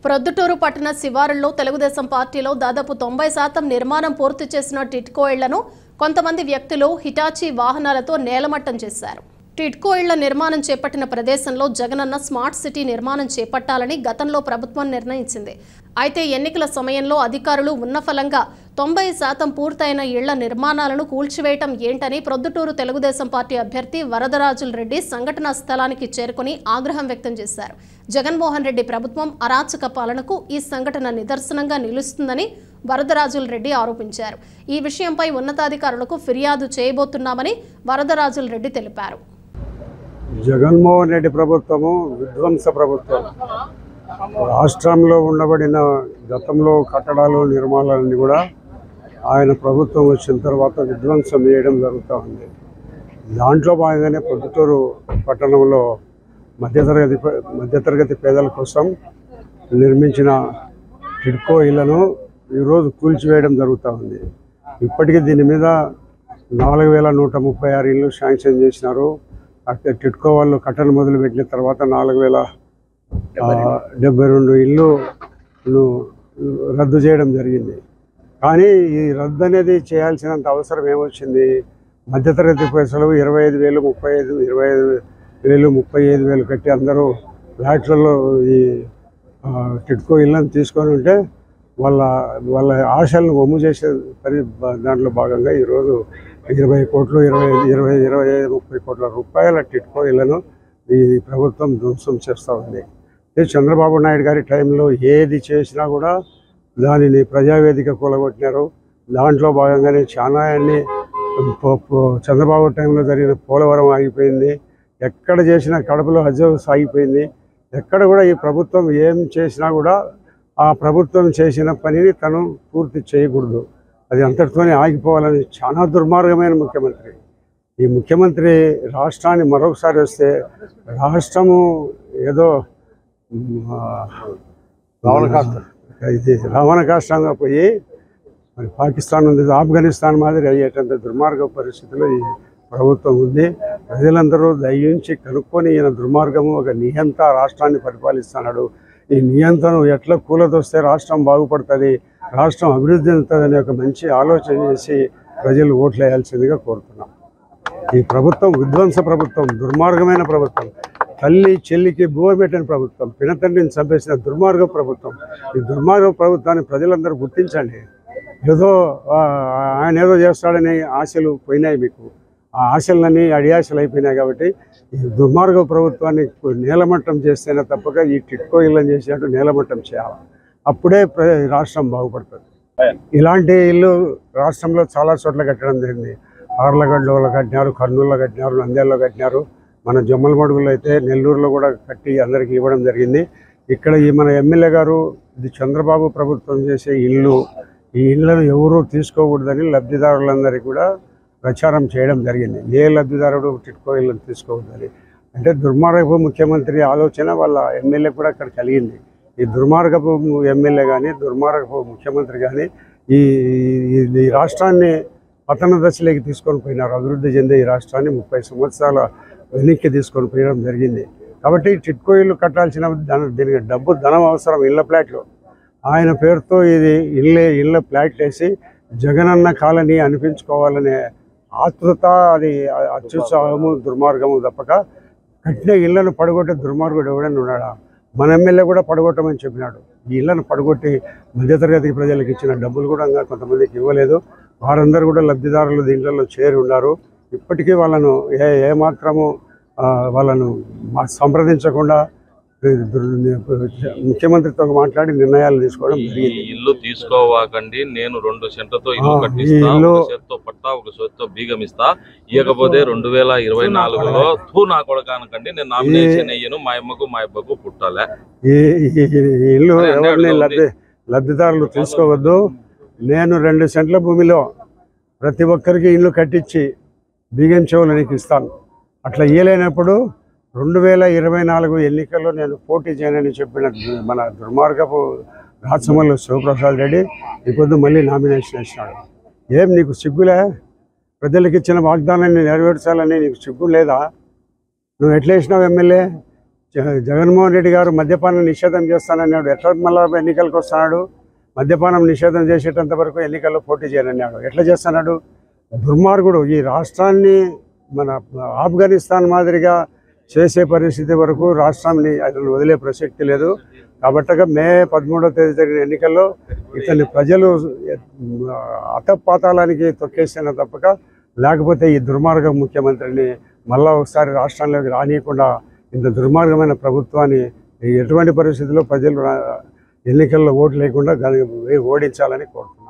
ప్రొద్దుటూరు పట్టణ శివారుల్లో తెలుగుదేశం పార్టీలో దాదాపు 90% నిర్మాణం పూర్తి చేసిన టిట్కో ఇళ్లను కొంతమంది వ్యక్తులు హిటాచీ వాహనాలతో నేలమట్టం చేశారు. టిట్కో ఇళ్ల నిర్మాణం చేపట్టిన ప్రదేశంలో జగనన్న స్మార్ట్ సిటీ నిర్మాణం చేపట్టాలని గతంలో ప్రభుత్వం నిర్ణయించింది. అయితే ఎన్నికల సమయంలో అధికారులు ఉన్నఫలంగా 90% పూర్తయిన ఇళ్ల నిర్మాణాలను కూల్చివేయటం ఏంటని ప్రొద్దుటూరు తెలుగుదేశం పార్టీ అభ్యర్థి వరదరాజుల రెడ్డి సంఘటనా స్థలానికి చేరుకుని ఆగ్రహం వ్యక్తం చేశారు. జగన్మోహన్ రెడ్డి ప్రభుత్వం అరాచక పాలనకు ఈ సంఘటన నిదర్శనంగా నిలుస్తుందని వరదరాజుల రెడ్డి ఆరోపించారు. ఈ విషయంపై ఉన్నతాధికారులకు ఫిర్యాదు చేయబోతున్నామని వరదరాజుల రెడ్డి తెలిపారు. జగన్మోహన్ రెడ్డి ప్రభుత్వము విధ్వంస ప్రభుత్వం. రాష్ట్రంలో ఉండబడిన గతంలో కట్టడాలు నిర్మాణాలన్నీ కూడా ఆయన ప్రభుత్వం వచ్చిన తర్వాత విధ్వంసం చేయడం జరుగుతూ ఉంది. దాంట్లో భాగంగానే పొద్దుటూరు పట్టణంలో మధ్యతరగతి పేదల కోసం నిర్మించిన టిడ్కో ఇళ్లను ఈరోజు కూల్చివేయడం జరుగుతూ ఉంది. ఇప్పటికీ దీని మీద 4136 ఇళ్ళు శాంక్షన్ చేసినారు. అక్కడ టిడ్కో వాళ్ళు కట్టలు మొదలుపెట్టిన తర్వాత 4072 ఇళ్ళు రద్దు చేయడం జరిగింది. కానీ ఈ రద్దు అనేది చేయాల్సినంత అవసరం ఏమొచ్చింది? మధ్యతరగతి ప్రజలు 25,000, 35,000, 25,000, 35,000 కట్టి అందరూ ఫ్లాట్లలో ఈ టిడ్కో ఇళ్ళని తీసుకొని ఉంటే వాళ్ళ ఆశలను వమ్ము చేసే దాంట్లో భాగంగా ఈరోజు 20 కోట్లు 25-30 కోట్ల రూపాయల టిడ్కో ఇళ్లను ఈ ప్రభుత్వం ధ్వంసం చేస్తూ ఉంది. చంద్రబాబు నాయుడు గారి టైంలో ఏది చేసినా కూడా దానిని ప్రజావేదిక కూలగొట్టినారు. దాంట్లో భాగంగానే చాలా అన్ని చంద్రబాబు టైంలో జరిగిన పోలవరం ఆగిపోయింది. ఎక్కడ చేసినా కడపలో హజ్ ఆగిపోయింది. ఎక్కడ కూడా ఈ ప్రభుత్వం ఏం చేసినా కూడా ఆ ప్రభుత్వం చేసిన పనిని తను పూర్తి చేయకూడదు, అది అంతటితోనే ఆగిపోవాలని చాలా దుర్మార్గమైన ముఖ్యమంత్రి. ఈ ముఖ్యమంత్రి రాష్ట్రాన్ని మరొకసారి వస్తే రాష్ట్రము ఏదో రావణ కాష్టంగా పోయి మరి పాకిస్తాన్ ఉంది, ఆఫ్ఘనిస్తాన్ మాదిరి అయ్యేటంత దుర్మార్గ పరిస్థితిలో ఈ ప్రభుత్వం ఉంది. ప్రజలందరూ దయించి కనుక్కొని ఈయన దుర్మార్గము ఒక నియంత రాష్ట్రాన్ని పరిపాలిస్తున్నాడు. ఈ నియంత్రణ ఎట్లా కూలదొస్తే రాష్ట్రం బాగుపడుతుంది, రాష్ట్రం అభివృద్ధి చెందుతుందని ఒక మంచి ఆలోచన చేసి ప్రజలు ఓట్లు వేయాల్సిందిగా కోరుతున్నాం. ఈ ప్రభుత్వం విధ్వంస ప్రభుత్వం, దుర్మార్గమైన ప్రభుత్వం, తల్లి చెల్లికి భూమి పెట్టిన ప్రభుత్వం, పినతండ్రిని చంపేసిన దుర్మార్గ ప్రభుత్వం. ఈ దుర్మార్గ ప్రభుత్వాన్ని ప్రజలందరూ గుర్తించండి. ఏదో ఆయన ఏదో చేస్తాడని ఆశలు పోయినాయి మీకు. ఆ ఆశలన్నీ అడియాశలు అయిపోయినాయి. కాబట్టి ఈ దుర్మార్గ ప్రభుత్వాన్ని నేలమట్టం చేస్తేనే తప్పక ఈ టిడ్కో ఇళ్ళని చేసినట్టు నేలమట్టం చేయాలి. అప్పుడే రాష్ట్రం బాగుపడుతుంది. ఇలాంటి ఇల్లు రాష్ట్రంలో చాలా చోట్ల కట్టడం జరిగింది. ఆర్లగడ్డలో కట్టినారు, కర్నూలులో కట్టినారు, నంద్యాలలో కట్టినారు. మన జమ్మలమడుగులో అయితే నెల్లూరులో కూడా కట్టి అందరికీ ఇవ్వడం జరిగింది. ఇక్కడ ఈ మన ఎమ్మెల్యే గారు ఇది చంద్రబాబు ప్రభుత్వం చేసే ఇల్లు, ఈ ఇళ్లను ఎవరూ తీసుకోకూడదని లబ్ధిదారులందరికీ కూడా ప్రచారం చేయడం జరిగింది. ఏ లబ్ధిదారుడు టిడ్కో ఇళ్ళను తీసుకోవద్దని. అంటే దుర్మార్గపు ముఖ్యమంత్రి ఆలోచన వాళ్ళ ఎమ్మెల్యే కూడా అక్కడ కలిగింది. ఈ దుర్మార్గపు ఎమ్మెల్యే కానీ, దుర్మార్గపు ముఖ్యమంత్రి కానీ ఈ రాష్ట్రాన్ని పతన దశలోకి తీసుకొని పోయినారు. అభివృద్ధి చెందే ఈ రాష్ట్రాన్ని 30 సంవత్సరాల వెనక్కి తీసుకొని పోయడం జరిగింది. కాబట్టి టిడ్కో ఇల్లు కట్టాల్సిన దీనికి ధనం అవసరం. ఇళ్ల ప్లాట్లు ఆయన పేరుతో ఇది ఇళ్ళ ప్లాట్ వేసి జగనన్న కాలనీ అనిపించుకోవాలనే ఆతృత, అది అత్యుత్సాహము, దుర్మార్గము తప్పక కట్టిన ఇళ్లను పడగొట్టే దుర్మార్గుడు ఎవడైనా ఉన్నాడా? మన ఎమ్మెల్యే కూడా పడగొట్టమని చెప్పినాడు. ఈ ఇళ్లను పడగొట్టి మధ్యతరగతి ప్రజలకు ఇచ్చిన డబ్బులు కూడా కొంతమందికి ఇవ్వలేదు. వారందరూ కూడా లబ్ధిదారులు దీంట్లో చేరి ఉన్నారు. ఇప్పటికీ వాళ్ళను ఏమాత్రము వాళ్ళను సంప్రదించకుండా ముఖ్యమంత్రితో మాట్లాడి నిర్ణయాలు తీసుకోవడం జరిగింది. ఇల్లు తీసుకోవాకండి, నేను 2 సెంట్లతో ఇల్లు కట్టిస్తా, ఒక చేత్తో పట్టా, ఒక చేత్తో బీగమిస్తా, ఇవ్వకపోతే 2024లో నా కొడకానకండి నేను నామినేషన్ అయ్యాను, మా అమ్మకు మా అబ్బకు పుట్టాలే. ఈ ఇల్లు ఎవరిని లబ్ధిదారులు తీసుకోవద్దు. నేను 2 సెంట్ల భూమిలో ప్రతి ఒక్కరికి ఇల్లు కట్టించి బీగం చెవులు నీకు ఇస్తాను. అట్లా ఇయ్యలేనప్పుడు 2024 ఎన్నికల్లో నేను పోటీ చేయనని చెప్పిన మన దుర్మార్గపు రాచమల్లు శివప్రసాద్ రెడ్డి ఇప్పుడు మళ్ళీ నామినేషన్ వేసినాడు. ఏం నీకు సిగ్గులే? ప్రజలకు ఇచ్చిన వాగ్దానాన్ని నెరవేర్చాలని నీకు సిగ్గు లేదా? నువ్వు ఎట్లా వేసినావు ఎమ్మెల్యే? జగన్మోహన్ రెడ్డి గారు మద్యపానం నిషేధం చేస్తానన్నాడు, ఎట్లా మళ్ళీ ఎన్నికలకు వస్తున్నాడు? మద్యపానం నిషేధం చేసేటంత వరకు ఎన్నికల్లో పోటీ చేయనన్నాడు, ఎట్లా చేస్తున్నాడు? దుర్మార్గుడు. ఈ రాష్ట్రాన్ని మన ఆఫ్ఘనిస్తాన్ మాదిరిగా చేసే పరిస్థితి వరకు రాష్ట్రాన్ని అతను వదిలే ప్రసక్తి లేదు. కాబట్టి మే 13వ తేదీ జరిగిన ఎన్నికల్లో ఇతన్ని ప్రజలు అతపాతాలానికి తొక్కేసిన తప్పక, లేకపోతే ఈ దుర్మార్గ ముఖ్యమంత్రిని మళ్ళా ఒకసారి రాష్ట్రంలోకి రానియకుండా ఇంత దుర్మార్గమైన ప్రభుత్వాన్ని ఎటువంటి పరిస్థితుల్లో ప్రజలు ఎన్నికల్లో ఓటు లేకుండా ఓడించాలని కోరుతున్నారు.